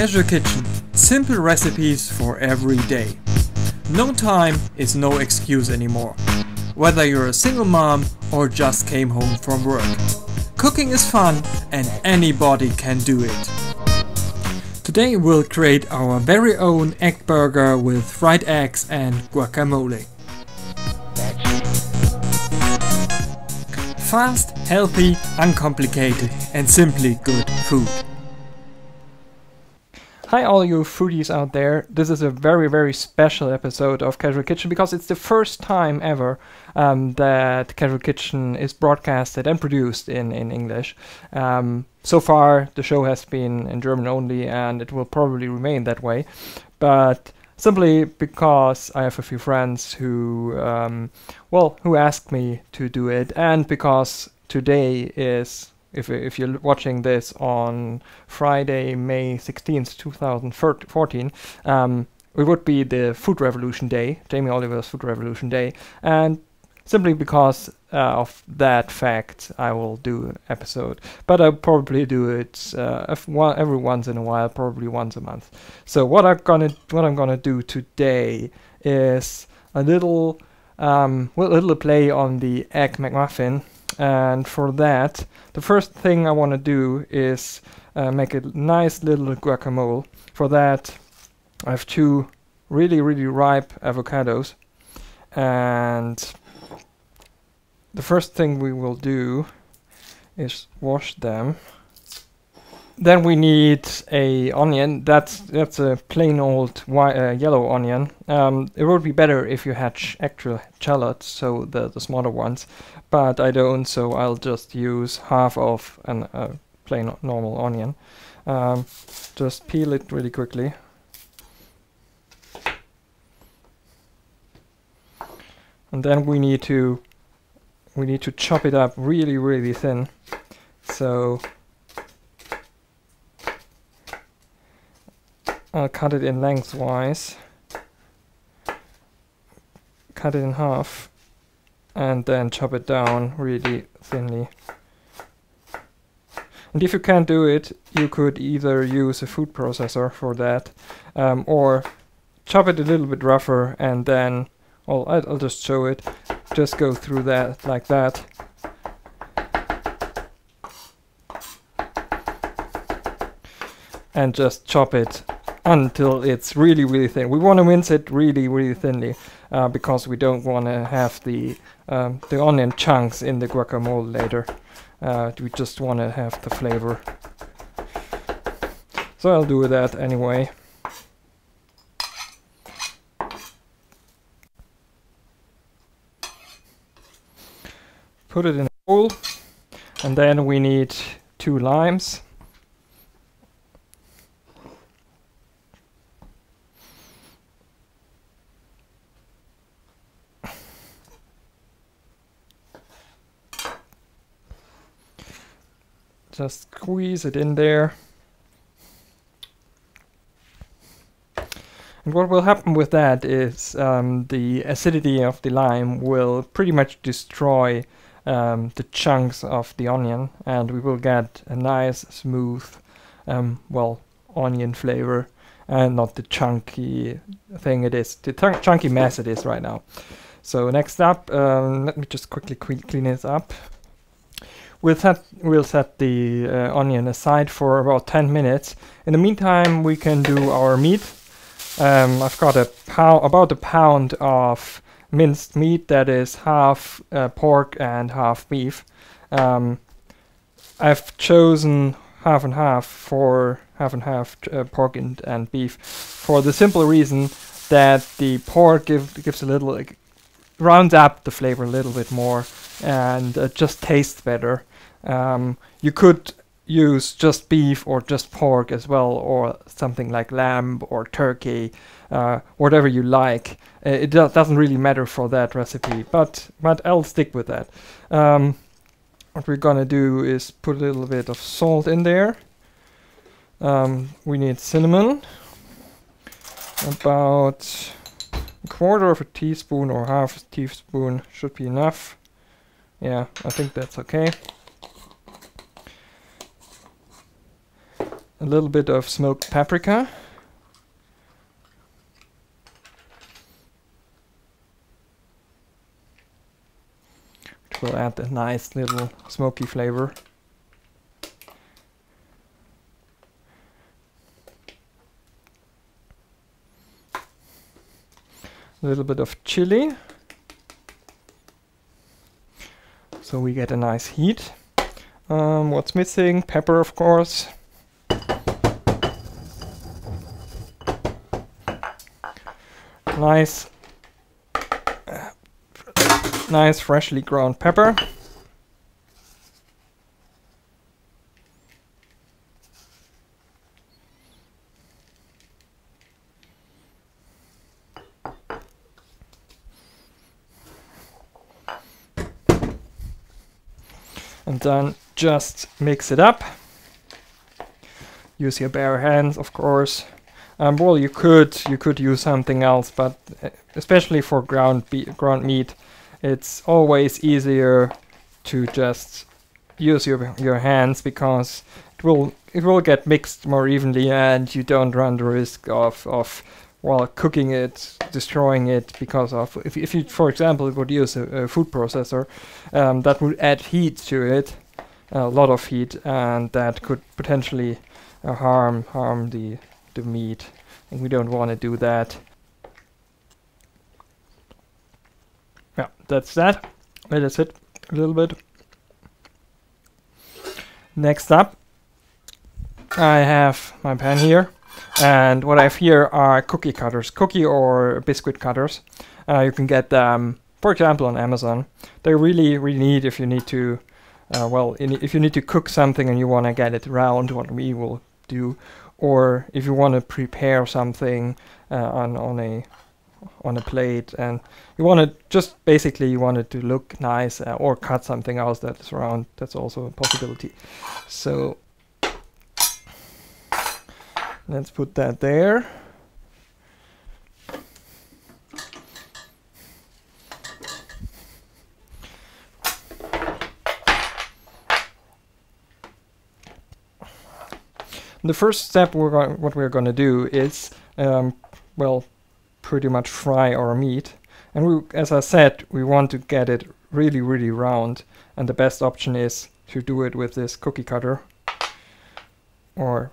Casual Kitchen, simple recipes for every day. No time is no excuse anymore, whether you're a single mom or just came home from work. Cooking is fun and anybody can do it. Today we'll create our very own egg burger with fried eggs and guacamole. Fast, healthy, uncomplicated and simply good food. Hi all you foodies out there. This is a very special episode of Casual Kitchen because it's the first time ever that Casual Kitchen is broadcasted and produced in English. So far the show has been in German only and it will probably remain that way. But simply because I have a few friends who who asked me to do it, and because today is, if you're watching this on Friday, May 16th, 2014, it would be the Food Revolution Day, Jamie Oliver's Food Revolution Day, and simply because of that fact, I will do an episode. But I'll probably do it every once in a while, probably once a month. So what I'm gonna do today is a little play on the Egg McMuffin. And for that, the first thing I want to do is make a nice little guacamole. For that, I have two really ripe avocados, and the first thing we will do is wash them. Then we need a onion. That's a plain old yellow onion. It would be better if you had actual shallots, so the smaller ones, but I don't, so I'll just use half of a plain normal onion. Just peel it really quickly. And then we need to chop it up really thin. So I'll cut it in lengthwise, cut it in half, and then chop it down really thinly. And if you can't do it, you could either use a food processor for that, or chop it a little bit rougher, and then, well, I'll just show it. Just go through that like that. And just chop it until it's really thin. We want to mince it really thinly because we don't want to have the onion chunks in the guacamole later. We just want to have the flavor. So I'll do that anyway. Put it in a bowl, and then we need 2 limes. Just squeeze it in there. And what will happen with that is the acidity of the lime will pretty much destroy the chunks of the onion, and we will get a nice smooth onion flavor, and not the chunky thing it is, the chunky mess it is right now. So next up, let me just quickly clean this up. We'll set the onion aside for about 10 minutes. In the meantime, we can do our meat. I've got about a pound of minced meat that is half pork and half beef. I've chosen half and half pork and beef for the simple reason that the pork gives a little, rounds up the flavor a little bit more, and just tastes better. You could use just beef or just pork as well, or something like lamb or turkey, whatever you like. It doesn't really matter for that recipe, but I'll stick with that. What we're gonna do is put a little bit of salt in there. We need cinnamon, about a quarter of a teaspoon or half a teaspoon should be enough. Yeah, I think that's okay. a little bit of smoked paprika. Which will add a nice little smoky flavor. A little bit of chili. So we get a nice heat. What's missing? Pepper, of course. Nice freshly ground pepper. And then just mix it up. Use your bare hands, of course. Well, you could use something else, but especially for ground meat, it's always easier to just use your hands, because it will get mixed more evenly, and you don't run the risk of while cooking it, destroying it, because of if you, for example, would use a food processor, that would add heat to it, a lot of heat, and that could potentially harm the meat, and we don't want to do that. Yeah, that's that. Let it sit a little bit. Next up, I have my pan here. And what I have here are cookie cutters, cookie or biscuit cutters. You can get them, for example, on Amazon. They're really neat if you need to, if you need to cook something and you want to get it round, what we will do, or if you want to prepare something on a plate, and you want to just basically you want it to look nice, or cut something else that's round. That's also a possibility. So let's put that there. The first step what we're going to do is, pretty much fry our meat. And as I said, we want to get it really round. And the best option is to do it with this cookie cutter or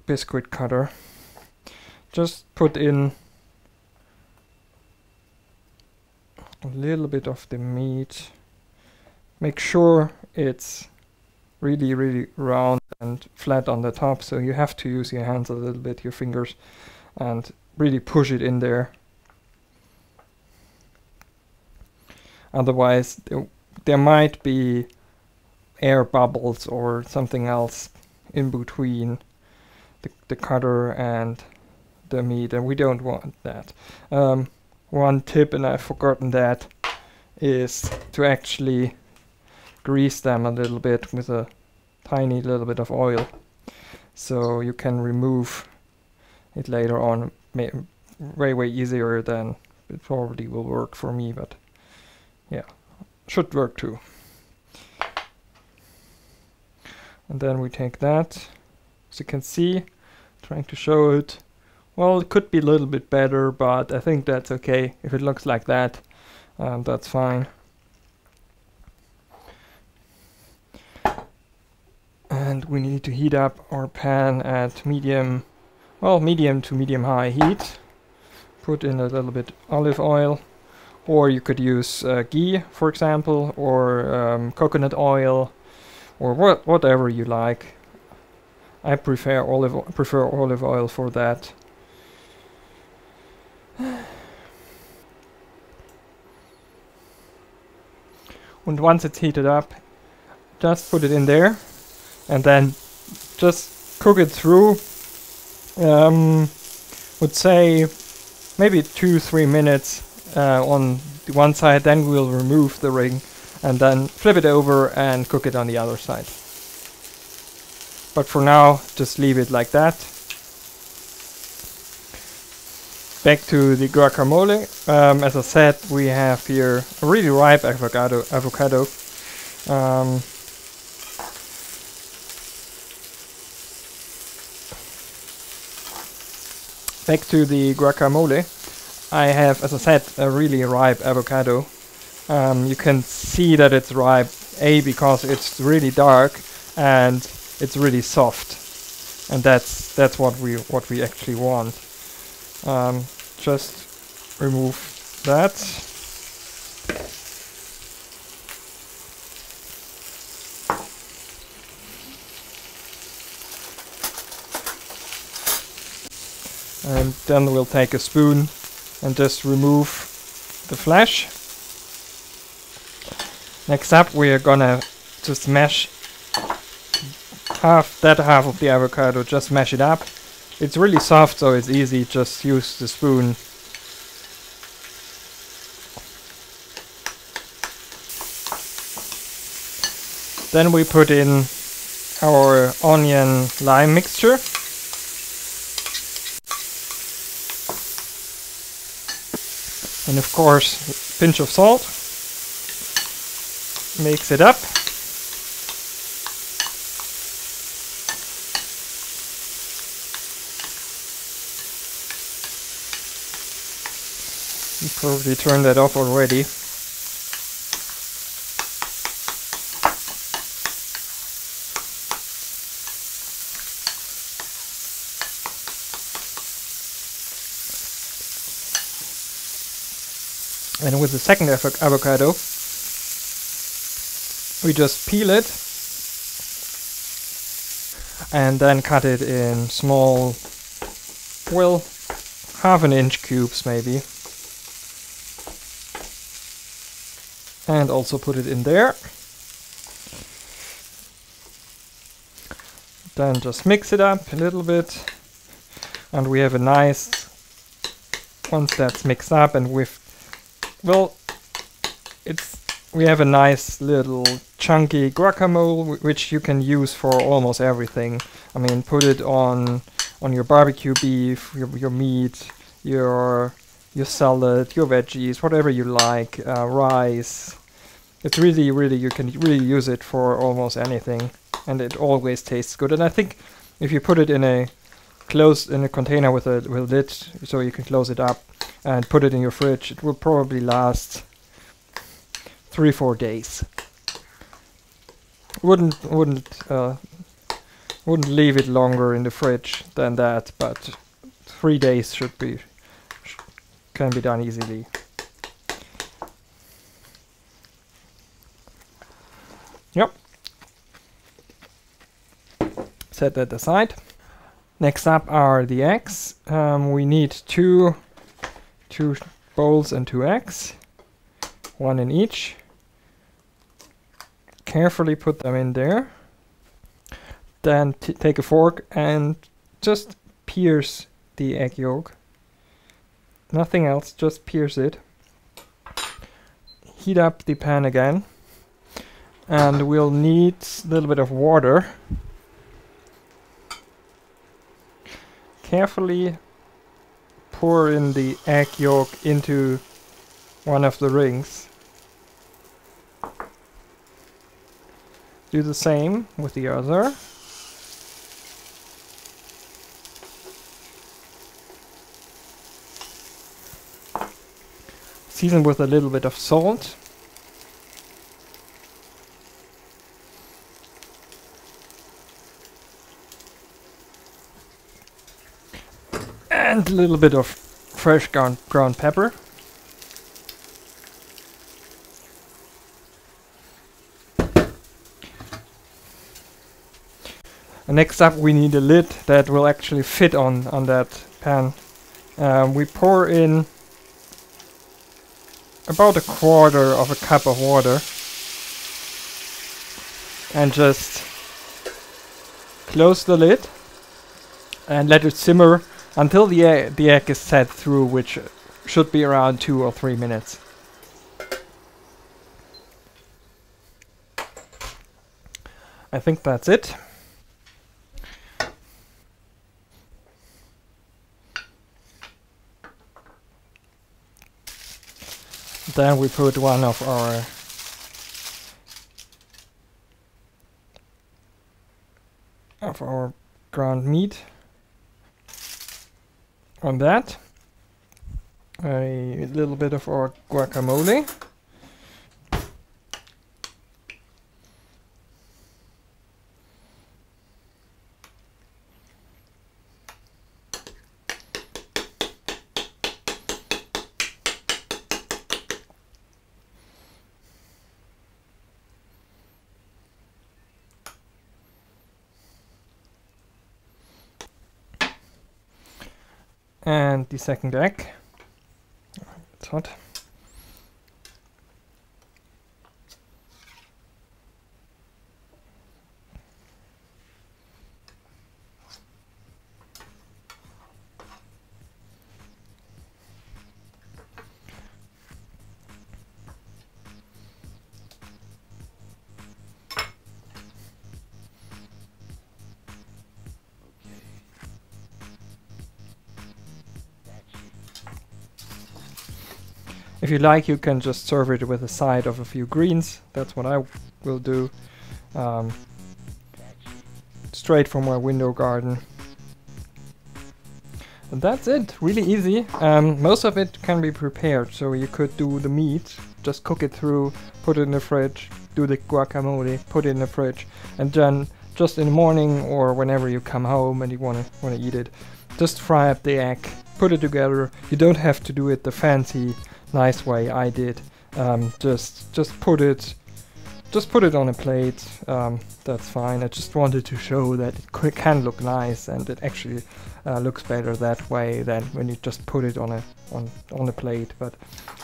biscuit cutter. Just put in a little bit of the meat. Make sure it's really round and flat on the top, so you have to use your hands a little bit, your fingers, and really push it in there. Otherwise there might be air bubbles or something else in between the cutter and the meat, and we don't want that. One tip, and I've forgotten that, is to actually grease them a little bit with a tiny little bit of oil, so you can remove it later on way easier than it probably will work for me, but yeah, should work too. And then we take that, as you can see, trying to show it. Well, it could be a little bit better, but I think that's okay. If it looks like that, that's fine. And we need to heat up our pan at medium to medium high heat. Put in a little bit olive oil, or you could use ghee, for example, or coconut oil, or whatever you like. I prefer olive oil for that. And once it's heated up, just put it in there, and then just cook it through. Would say maybe 2-3 minutes on the one side, then we'll remove the ring and then flip it over and cook it on the other side. But for now, just leave it like that. Back to the guacamole. As I said, we have here a really ripe avocado. Back to the guacamole. I have, as I said, a really ripe avocado. You can see that it's ripe, because it's really dark and it's really soft, and that's what we actually want. Just remove that. And then we'll take a spoon and just remove the flesh. Next up, we are gonna just mash half of the avocado, just mash it up. It's really soft, so it's easy, just use the spoon. Then we put in our onion lime mixture. And of course, a pinch of salt. Mix it up. You probably turned that off already. And with the second avocado, we just peel it and then cut it in small, well, 1/2 inch cubes maybe. And also put it in there. Then just mix it up a little bit. And we have a nice, once that's mixed up and we have a nice little chunky guacamole, which you can use for almost everything. I mean, put it on your barbecue beef, your meat, your salad, your veggies, whatever you like, rice. It's really, you can really use it for almost anything, and it always tastes good. And I think if you put it in a container with a lid, so you can close it up and put it in your fridge, it will probably last 3-4 days. Wouldn't leave it longer in the fridge than that, but 3 days can be done easily. Yep. Set that aside. Next up are the eggs. We need two bowls and 2 eggs, 1 in each. Carefully put them in there. Then take a fork and just pierce the egg yolk. Nothing else, just pierce it. Heat up the pan again. And we'll need a little bit of water. Carefully pour in the egg yolk into one of the rings. Do the same with the other. Season with a little bit of salt. And a little bit of fresh ground pepper. And next up we need a lid that will actually fit on that pan. We pour in about 1/4 cup of water and just close the lid and let it simmer until the egg is set through, which should be around 2 or 3 minutes. I think that's it. Then we put one of our ground meat. On that, a little bit of our guacamole. And the second egg. It's hot. If you like, you can just serve it with a side of a few greens. That's what I will do. Straight from my window garden. And that's it. Really easy. Most of it can be prepared. So you could do the meat, just cook it through, put it in the fridge, do the guacamole, put it in the fridge, and then just in the morning or whenever you come home and you wanna eat it, just fry up the egg, put it together. You don't have to do it the fancy nice way I did. Just put it on a plate. That's fine. I just wanted to show that it can look nice, and it actually looks better that way than when you just put it on a plate. But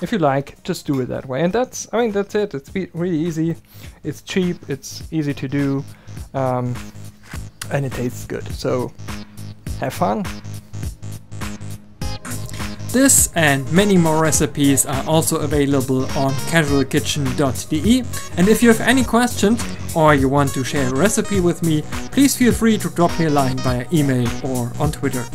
if you like, just do it that way. And that's it. It's really easy. It's cheap. It's easy to do, and it tastes good. So have fun. This and many more recipes are also available on casualkitchen.de, and if you have any questions or you want to share a recipe with me, please feel free to drop me a line via email or on Twitter.